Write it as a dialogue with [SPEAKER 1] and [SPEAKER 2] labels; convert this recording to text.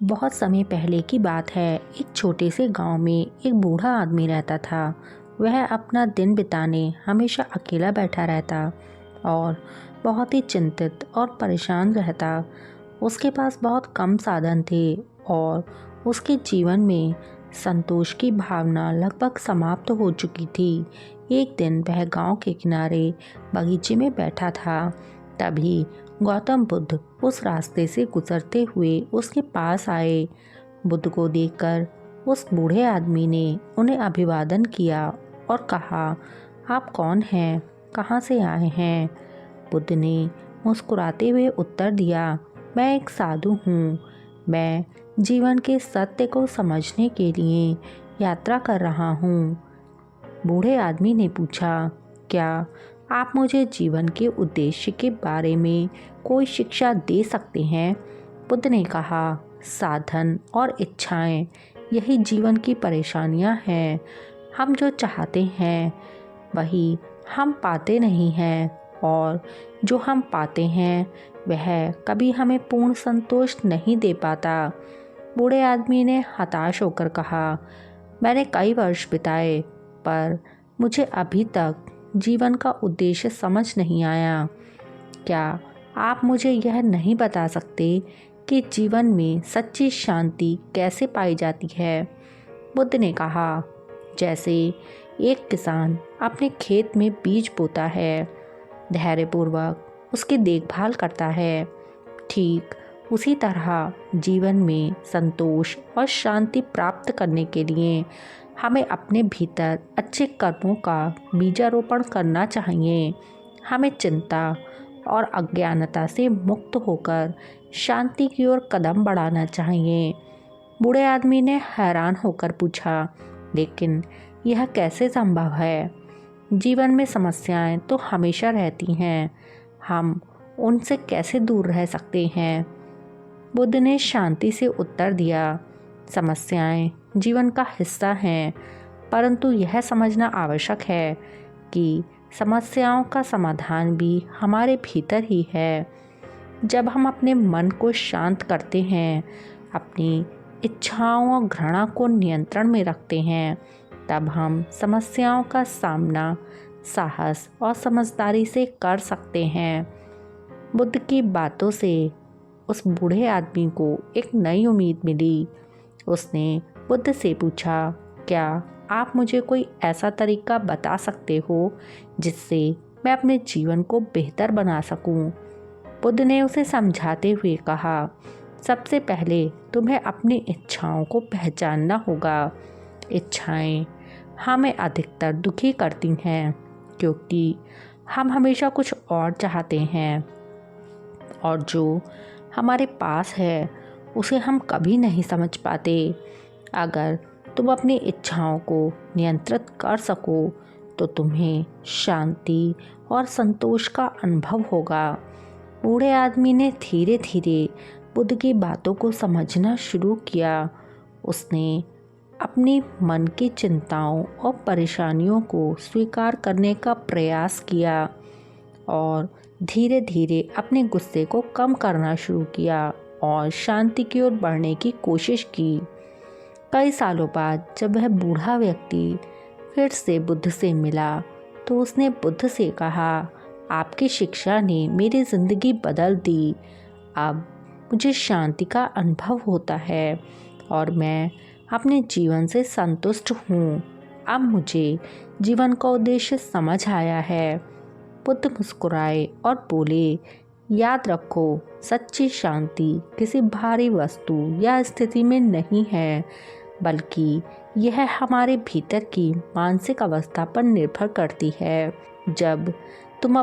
[SPEAKER 1] बहुत समय पहले की बात है। एक छोटे से गांव में एक बूढ़ा आदमी रहता था। वह अपना दिन बिताने हमेशा अकेला बैठा रहता और बहुत ही चिंतित और परेशान रहता। उसके पास बहुत कम साधन थे और उसके जीवन में संतोष की भावना लगभग समाप्त हो चुकी थी। एक दिन वह गांव के किनारे बगीचे में बैठा था। तभी गौतम बुद्ध उस रास्ते से गुजरते हुए उसके पास आए। बुद्ध को देखकर उस बूढ़े आदमी ने उन्हें अभिवादन किया और कहा, आप कौन हैं? कहाँ से आए हैं? बुद्ध ने मुस्कुराते हुए उत्तर दिया, मैं एक साधु हूँ। मैं जीवन के सत्य को समझने के लिए यात्रा कर रहा हूँ। बूढ़े आदमी ने पूछा, क्या आप मुझे जीवन के उद्देश्य के बारे में कोई शिक्षा दे सकते हैं? बुद्ध ने कहा, साधन और इच्छाएं, यही जीवन की परेशानियां हैं। हम जो चाहते हैं वही हम पाते नहीं हैं और जो हम पाते हैं वह कभी हमें पूर्ण संतोष नहीं दे पाता। बूढ़े आदमी ने हताश होकर कहा, मैंने कई वर्ष बिताए पर मुझे अभी तक जीवन का उद्देश्य समझ नहीं आया। क्या आप मुझे यह नहीं बता सकते कि जीवन में सच्ची शांति कैसे पाई जाती है? बुद्ध ने कहा, जैसे एक किसान अपने खेत में बीज बोता है, धैर्यपूर्वक उसकी देखभाल करता है, ठीक उसी तरह जीवन में संतोष और शांति प्राप्त करने के लिए हमें अपने भीतर अच्छे कर्मों का बीजारोपण करना चाहिए। हमें चिंता और अज्ञानता से मुक्त होकर शांति की ओर कदम बढ़ाना चाहिए। बूढ़े आदमी ने हैरान होकर पूछा, लेकिन यह कैसे संभव है? जीवन में समस्याएं तो हमेशा रहती हैं, हम उनसे कैसे दूर रह सकते हैं? बुद्ध ने शांति से उत्तर दिया, समस्याएं जीवन का हिस्सा हैं, परंतु यह समझना आवश्यक है कि समस्याओं का समाधान भी हमारे भीतर ही है। जब हम अपने मन को शांत करते हैं, अपनी इच्छाओं और घृणा को नियंत्रण में रखते हैं, तब हम समस्याओं का सामना साहस और समझदारी से कर सकते हैं। बुद्ध की बातों से उस बूढ़े आदमी को एक नई उम्मीद मिली। उसने बुद्ध से पूछा, क्या आप मुझे कोई ऐसा तरीका बता सकते हो जिससे मैं अपने जीवन को बेहतर बना सकूं? बुद्ध ने उसे समझाते हुए कहा, सबसे पहले तुम्हें अपनी इच्छाओं को पहचानना होगा। इच्छाएं हमें अधिकतर दुखी करती हैं क्योंकि हम हमेशा कुछ और चाहते हैं और जो हमारे पास है उसे हम कभी नहीं समझ पाते। अगर तुम अपनी इच्छाओं को नियंत्रित कर सको तो तुम्हें शांति और संतोष का अनुभव होगा। बूढ़े आदमी ने धीरे धीरे बुद्ध की बातों को समझना शुरू किया। उसने अपनी मन की चिंताओं और परेशानियों को स्वीकार करने का प्रयास किया और धीरे धीरे अपने गुस्से को कम करना शुरू किया और शांति की ओर बढ़ने की कोशिश की। कई सालों बाद जब वह बूढ़ा व्यक्ति फिर से बुद्ध से मिला तो उसने बुद्ध से कहा, आपकी शिक्षा ने मेरी ज़िंदगी बदल दी। अब मुझे शांति का अनुभव होता है और मैं अपने जीवन से संतुष्ट हूँ। अब मुझे जीवन का उद्देश्य समझ आया है। बुद्ध मुस्कुराए और बोले, याद रखो, सच्ची शांति किसी भारी वस्तु या स्थिति में नहीं है, बल्कि यह हमारे भीतर की मानसिक अवस्था पर निर्भर करती है। जब तुम